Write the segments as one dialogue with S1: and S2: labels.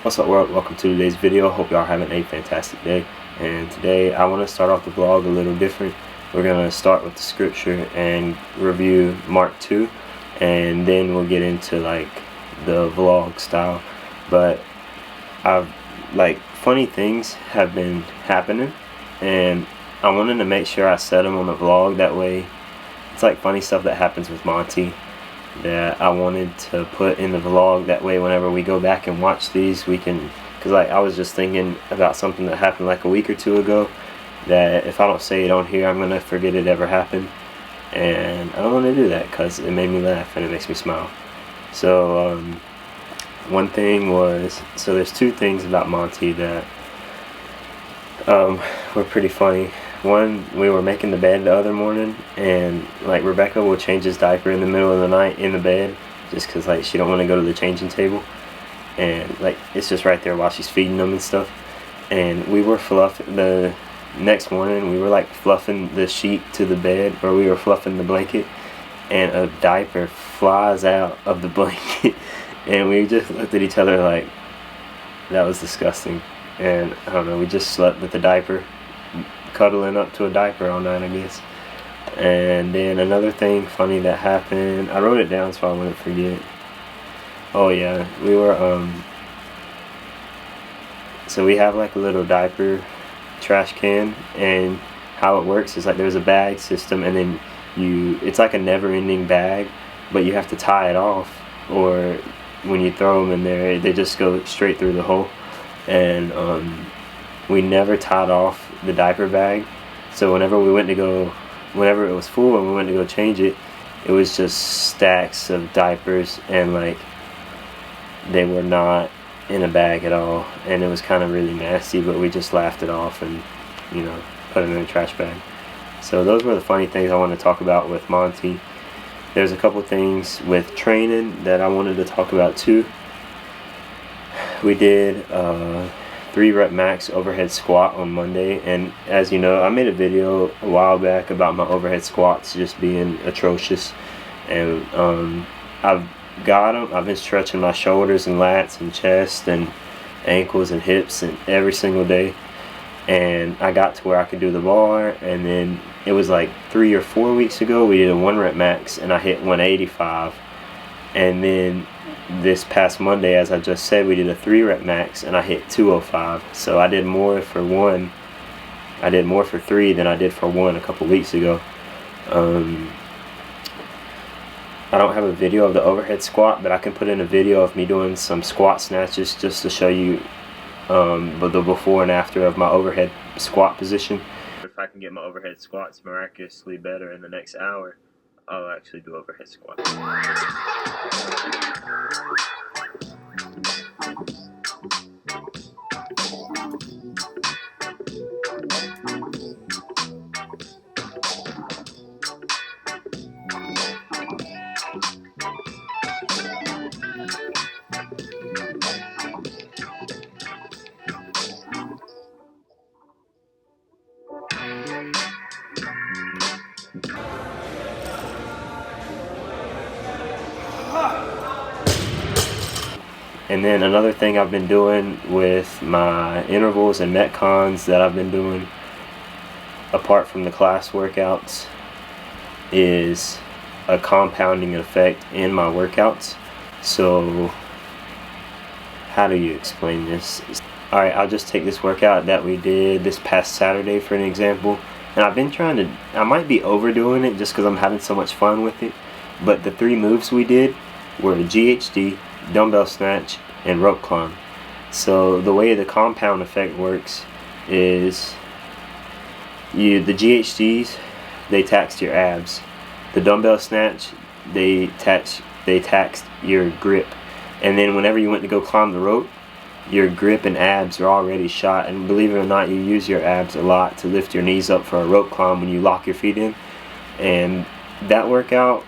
S1: What's up world, welcome to today's video. Hope y'all having a fantastic day. And today I want to start off the vlog a little different. We're going to start with the scripture and review Mark 2, and then we'll get into like the vlog style. But funny things have been happening, and I wanted to make sure I said them on the vlog. That way it's like funny stuff that happens with Monty that I wanted to put in the vlog. That way whenever we go back and watch these, we can, because like I was just thinking about something that happened like a week or two ago that if I don't say it on here, I'm gonna forget it ever happened, and I don't want to do that because it made me laugh and it makes me smile. So one thing was, so there's two things about Monty that were pretty funny. One, we were making the bed the other morning, and like Rebecca will change his diaper in the middle of the night in the bed just because like she don't want to go to the changing table, and like it's just right there while she's feeding them and stuff. And we were fluffing the next morning, we were like fluffing the sheet to the bed, or we were fluffing the blanket, and a diaper flies out of the blanket and we just looked at each other like that was disgusting. And I don't know, we just slept with the diaper, cuddling up to a diaper all night, I guess. And then another thing funny that happened, I wrote it down so I wouldn't forget. Oh yeah, we were so we have like a little diaper trash can, and how it works is like there's a bag system, and then it's like a never-ending bag, but you have to tie it off, or when you throw them in there they just go straight through the hole. And we never tied off the diaper bag, so whenever it was full and we went to go change it, it was just stacks of diapers, and like they were not in a bag at all, and it was kind of really nasty, but we just laughed it off and put it in a trash bag. So those were the funny things I wanted to talk about with Monty. There's a couple things with training that I wanted to talk about too. We did 3 rep max overhead squat on Monday, and as you know, I made a video a while back about my overhead squats just being atrocious, and I've been stretching my shoulders and lats and chest and ankles and hips and every single day, and I got to where I could do the bar. And then it was like 3 or 4 weeks ago we did a 1 rep max and I hit 185, and then this past Monday, as I just said, we did a 3 rep max and I hit 205. So I did more for 3 than I did for 1 a couple weeks ago. I don't have a video of the overhead squat, but I can put in a video of me doing some squat snatches just to show you the before and after of my overhead squat position. If I can get my overhead squats miraculously better in the next hour, I'll actually do overhead squats. And then another thing I've been doing with my intervals and metcons that I've been doing apart from the class workouts is a compounding effect in my workouts. So how do you explain this? Alright, I'll just take this workout that we did this past Saturday for an example, and I've been I might be overdoing it just because I'm having so much fun with it, but the 3 moves we did were GHD, dumbbell snatch, and rope climb. So the way the compound effect works is the GHDs, they taxed your abs. The dumbbell snatch, they taxed your grip. And then whenever you went to go climb the rope, your grip and abs are already shot. And believe it or not, you use your abs a lot to lift your knees up for a rope climb when you lock your feet in. And that workout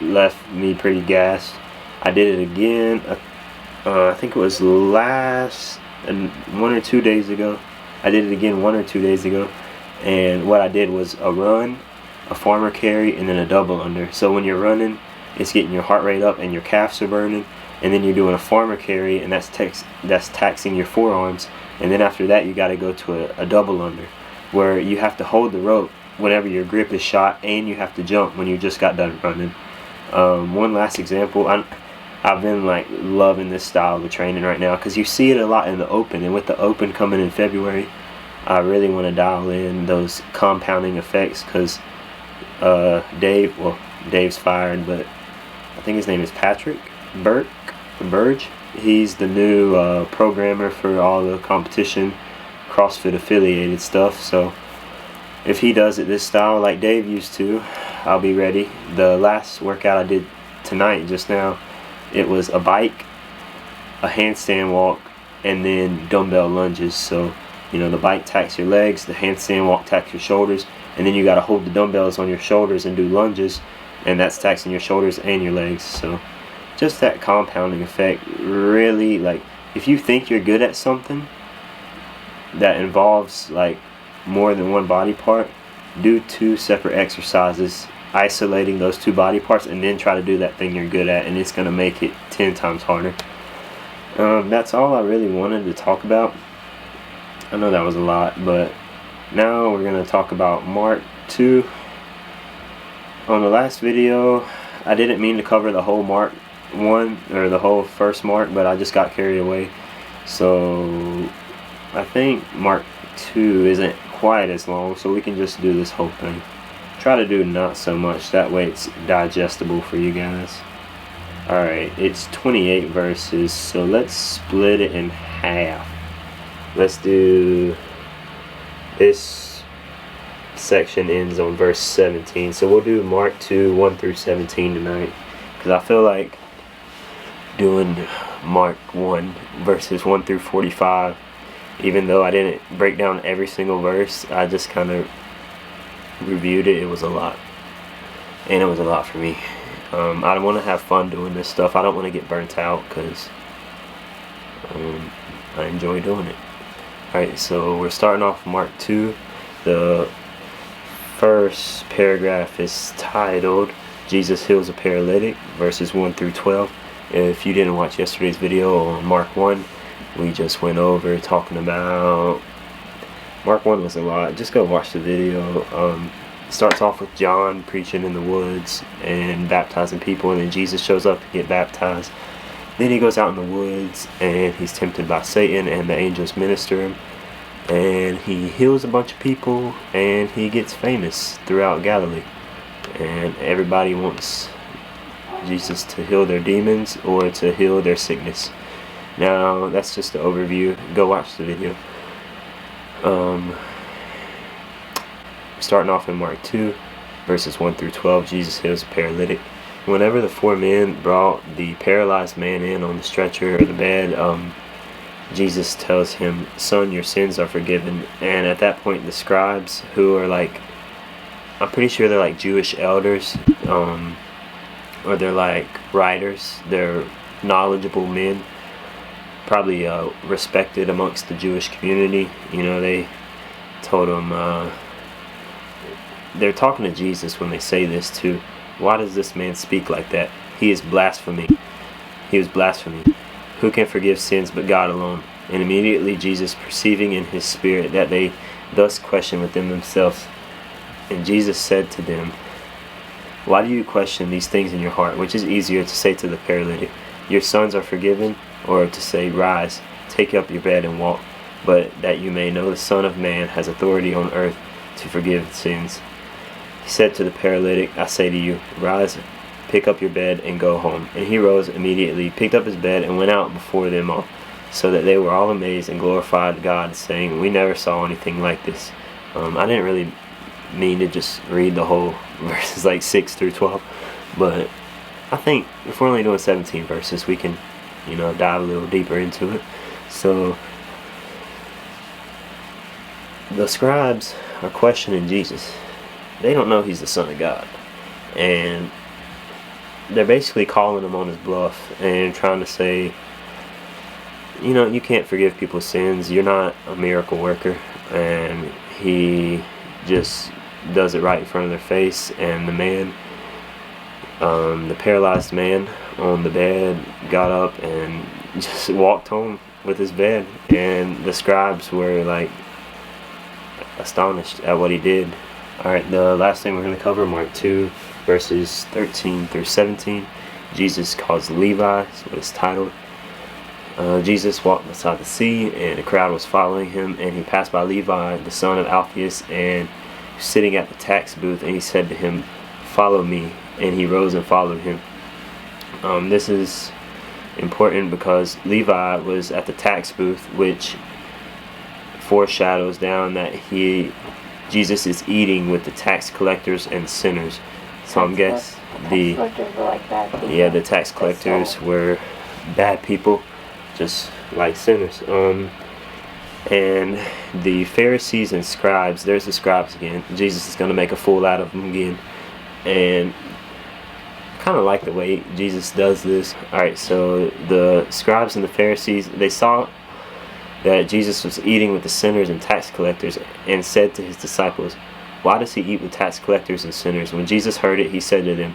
S1: left me pretty gassed. I did it again, I think it was 1 or 2 days ago. I did it again 1 or 2 days ago, and what I did was a run, a farmer carry, and then a double under. So when you're running, it's getting your heart rate up and your calves are burning, and then you're doing a farmer carry, and that's taxing your forearms. And then after that, you got to go to a double under, where you have to hold the rope whenever your grip is shot, and you have to jump when you just got done running. One last example, I've been like loving this style of training right now because you see it a lot in the open, and with the open coming in February, I really want to dial in those compounding effects because Dave's fired, but I think his name is Patrick Burge. He's the new programmer for all the competition CrossFit affiliated stuff. So if he does it this style like Dave used to, I'll be ready. The last workout I did tonight, just now, it was a bike, a handstand walk, and then dumbbell lunges. So, you know, the bike tacks your legs, the handstand walk tacks your shoulders, and then you got to hold the dumbbells on your shoulders and do lunges, and that's taxing your shoulders and your legs. So just that compounding effect, really, like, if you think you're good at something that involves like more than one body part, do 2 separate exercises isolating those 2 body parts, and then try to do that thing you're good at, and it's going to make it 10 times harder. That's all I really wanted to talk about. I know that was a lot, but now we're going to talk about Mark 2. On the last video, I didn't mean to cover the whole Mark 1 or the whole first Mark, but I just got carried away. So I think Mark 2 isn't quite as long, so we can just do this whole thing. Try to do not so much, that way it's digestible for you guys. Alright, it's 28 verses, so let's split it in half. Let's do, this section ends on verse 17, so we'll do Mark 2 1 through 17 tonight, because I feel like doing Mark 1 verses 1 through 45, even though I didn't break down every single verse, I just kind of reviewed it. It was a lot, and it was a lot for me. I want to have fun doing this stuff. I don't want to get burnt out because I enjoy doing it. Alright, so we're starting off Mark 2. The first paragraph is titled Jesus Heals a Paralytic, verses 1 through 12. If you didn't watch yesterday's video on Mark 1, we just went over talking about Mark 1 was a lot. Just go watch the video. It starts off with John preaching in the woods and baptizing people, and then Jesus shows up to get baptized. Then he goes out in the woods and he's tempted by Satan, and the angels minister him, and he heals a bunch of people, and he gets famous throughout Galilee, and everybody wants Jesus to heal their demons or to heal their sickness. Now that's just the overview. Go watch the video. Starting off in Mark 2 verses 1 through 12, Jesus heals a paralytic. Whenever the 4 men brought the paralyzed man in on the stretcher or the bed, Jesus tells him, "Son, your sins are forgiven." And at that point, the scribes, who are like, I'm pretty sure they're like Jewish elders, or they're like writers, they're knowledgeable men, probably respected amongst the Jewish community. You know, they told him, they're talking to Jesus when they say this too. Why does this man speak like that? He is blasphemy. He was blasphemy. Who can forgive sins but God alone? And immediately Jesus, perceiving in his spirit that they thus question within themselves, and Jesus said to them, "Why do you question these things in your heart? Which is easier, to say to the paralytic, 'Your sons are forgiven,' or to say, 'Rise, take up your bed and walk'? But that you may know the Son of Man has authority on earth to forgive sins." He said to the paralytic, "I say to you, rise, pick up your bed, and go home." And he rose immediately, picked up his bed, and went out before them all, so that they were all amazed and glorified God, saying, "We never saw anything like this." I didn't really mean to just read the whole verses like 6 through 12, but I think if we're only doing 17 verses, we can, you know, dive a little deeper into it. So the scribes are questioning Jesus. They don't know he's the Son of God, and they're basically calling him on his bluff and trying to say, you know, you can't forgive people's sins, you're not a miracle worker. And he just does it right in front of their face. And the man, the paralyzed man, on the bed, got up, and just walked home with his bed. And the scribes were like astonished at what he did. Alright, the last thing we're going to cover, Mark 2, verses 13 through 17. Jesus calls Levi, is what it's titled. Jesus walked beside the sea, and a crowd was following him, and he passed by Levi, the son of Alphaeus, and sitting at the tax booth, and he said to him, "Follow me," and he rose and followed him. This is important because Levi was at the tax booth, which foreshadows down that Jesus is eating with the tax collectors and sinners. So I'm guessing the tax collectors were bad people, just like sinners. And the Pharisees and scribes, there's the scribes again. Jesus is going to make a fool out of them again. And I kind of like the way Jesus does this. Alright, so the scribes and the Pharisees, they saw that Jesus was eating with the sinners and tax collectors, and said to his disciples, "Why does he eat with tax collectors and sinners?" When Jesus heard it, he said to them,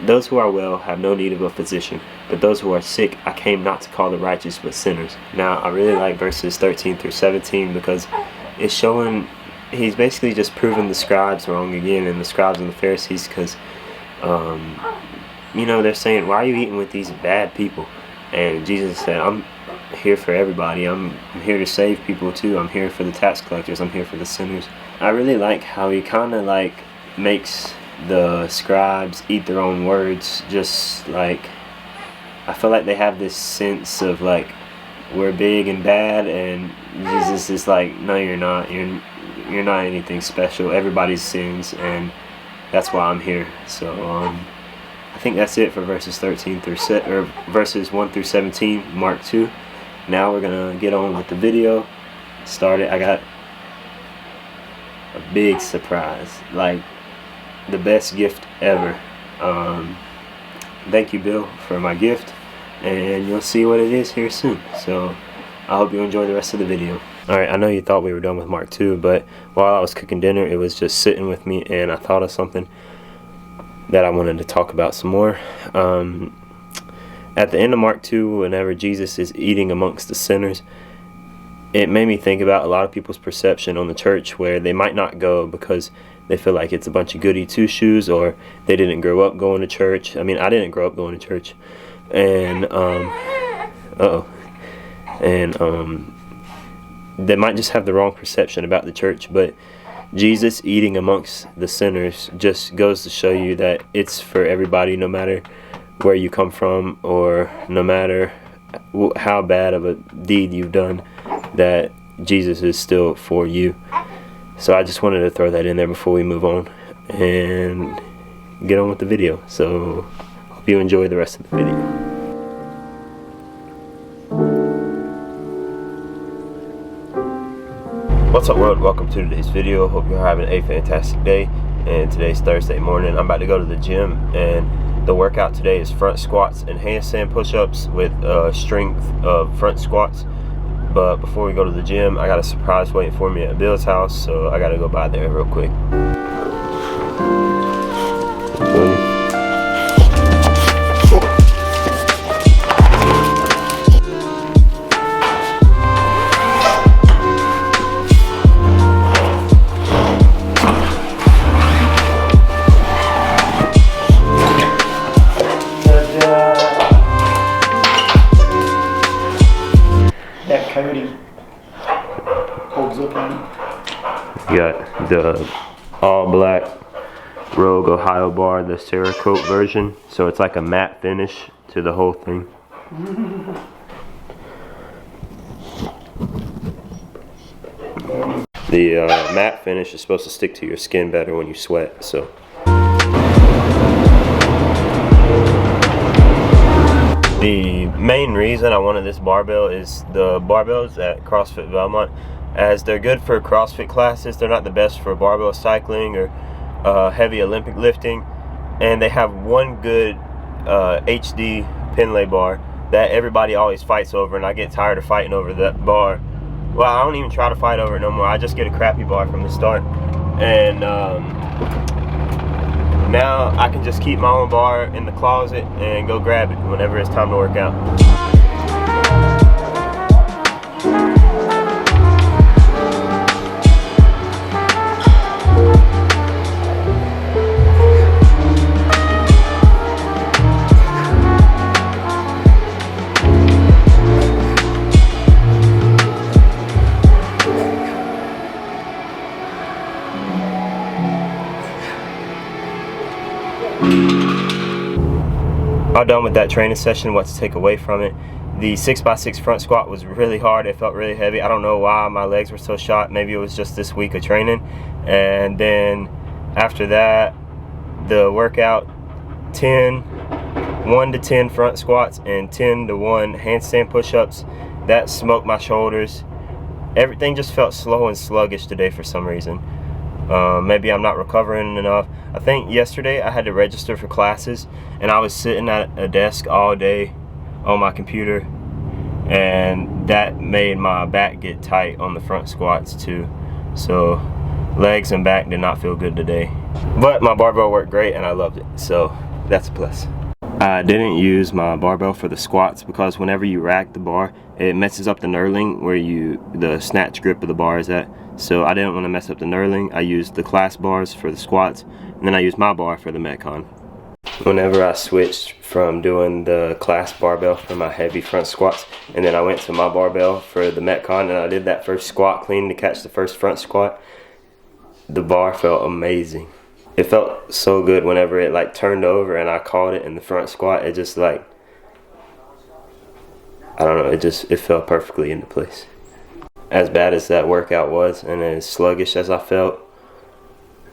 S1: "Those who are well have no need of a physician, but those who are sick I came not to call the righteous but sinners." Now I really like verses 13 through 17 because it's showing, he's basically just proving the scribes wrong again, and the scribes and the Pharisees, because they're saying, "Why are you eating with these bad people?" And Jesus said, "I'm here for everybody. I'm here to save people too. I'm here for the tax collectors. I'm here for the sinners." I really like how he kind of like makes the scribes eat their own words. Just like, I feel like they have this sense of like, we're big and bad, and Jesus is like, "No, you're not. You're not anything special. Everybody's sins, and that's why I'm here." So I think that's it for verses 13 through verses 1 through 17, Mark 2. Now we're gonna get on with the video. Started. I got a big surprise, like the best gift ever. Thank you, Bill, for my gift, and you'll see what it is here soon. So I hope you enjoy the rest of the video. Alright, I know you thought we were done with Mark 2, but while I was cooking dinner, it was just sitting with me, and I thought of something that I wanted to talk about some more. At the end of Mark 2, whenever Jesus is eating amongst the sinners, it made me think about a lot of people's perception on the church, where they might not go because they feel like it's a bunch of goody two-shoes, or they didn't grow up going to church. I mean, I didn't grow up going to church, and they might just have the wrong perception about the church. But Jesus eating amongst the sinners just goes to show you that it's for everybody, no matter where you come from, or no matter how bad of a deed you've done, that Jesus is still for you. So I just wanted to throw that in there before we move on and get on with the video. So hope you enjoy the rest of the video. What's up, world? Welcome to today's video. Hope you're having a fantastic day. And today's Thursday morning. I'm about to go to the gym, and the workout today is front squats and handstand push-ups with strength of front squats. But before we go to the gym, I got a surprise waiting for me at Bill's house, so I gotta go by there real quick. You got the all black Rogue Ohio bar, the Cerakote version, so it's like a matte finish to the whole thing. The matte finish is supposed to stick to your skin better when you sweat. So the main reason I wanted this barbell is the barbells at CrossFit Belmont, as they're good for CrossFit classes. They're not the best for barbell cycling or heavy Olympic lifting, and they have one good HD Pinlay bar that everybody always fights over, and I get tired of fighting over that bar. Well, I don't even try to fight over it no more. I just get a crappy bar from the start. And Now I can just keep my own bar in the closet and go grab it whenever it's time to work out. All done with that training session. What to take away from it: the 6x6 front squat was really hard. It felt really heavy. I don't know why my legs were so shot. Maybe it was just this week of training. And then after that, the workout: 1 to 10 front squats and 10 to 1 handstand push-ups. That smoked my shoulders. Everything just felt slow and sluggish today for some reason. Maybe I'm not recovering enough. I think yesterday I had to register for classes, and I was sitting at a desk all day on my computer, and that made my back get tight on the front squats too. So legs and back did not feel good today. But my barbell worked great and I loved it, so that's a plus. I didn't use my barbell for the squats because whenever you rack the bar, it messes up the knurling where the snatch grip of the bar is at. So I didn't want to mess up the knurling. I used the class bars for the squats, and then I used my bar for the Metcon. Whenever I switched from doing the class barbell for my heavy front squats, and then I went to my barbell for the Metcon, and I did that first squat clean to catch the first front squat, the bar felt amazing. It felt so good whenever it like turned over and I caught it in the front squat. It just like, I don't know, it fell perfectly into place. As bad as that workout was and as sluggish as I felt,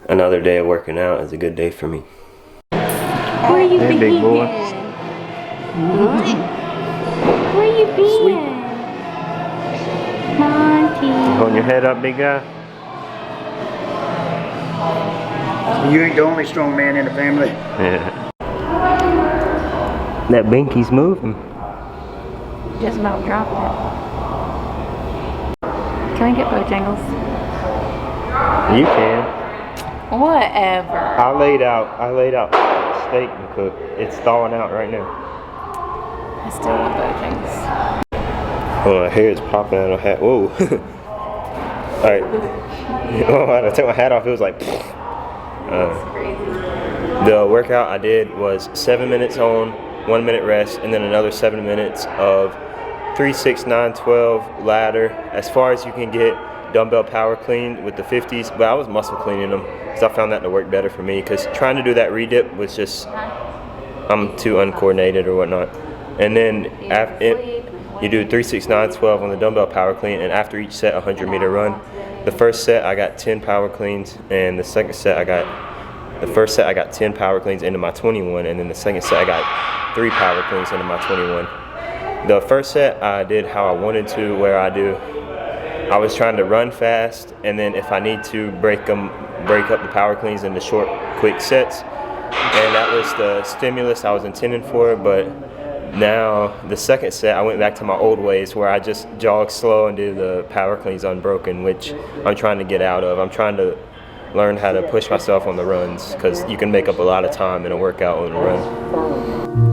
S1: another day of working out is a good day for me.
S2: Where you been?
S1: Big boy.
S2: Where you been? Monty.
S1: Holding your head up, big guy?
S3: You ain't the only strong man in the family.
S1: Yeah. That binky's moving.
S2: Just about dropped it. Can I get Bojangles?
S1: You can.
S2: Whatever.
S1: I laid out steak to cook. It's thawing out right now.
S2: I still want Bojangles.
S1: Oh, my hair is popping out of my hat. Whoa. Alright. Oh, when I took my hat off, it was like
S2: That's crazy.
S1: the workout I did was 7 minutes on, 1 minute rest, and then another 7 minutes of 3, 6, 9, 12 ladder, as far as you can get dumbbell power clean with the 50s, but I was muscle cleaning them because I found that to work better for me, because trying to do that redip was just, I'm too uncoordinated or whatnot. And then you do 3, 6, 9, 12 on the dumbbell power clean, and after each set, a 100-meter run. The first set I got 10 power cleans, and the first set I got 10 power cleans into my 21, and then the second set I got 3 power cleans into my 21. The first set I did how I wanted to, where I was trying to run fast, and then if I need to break up the power cleans into short, quick sets. And that was the stimulus I was intending for, but now the second set I went back to my old ways where I just jog slow and do the power cleans unbroken, which I'm trying to get out of. I'm trying to learn how to push myself on the runs, because you can make up a lot of time in a workout on a run.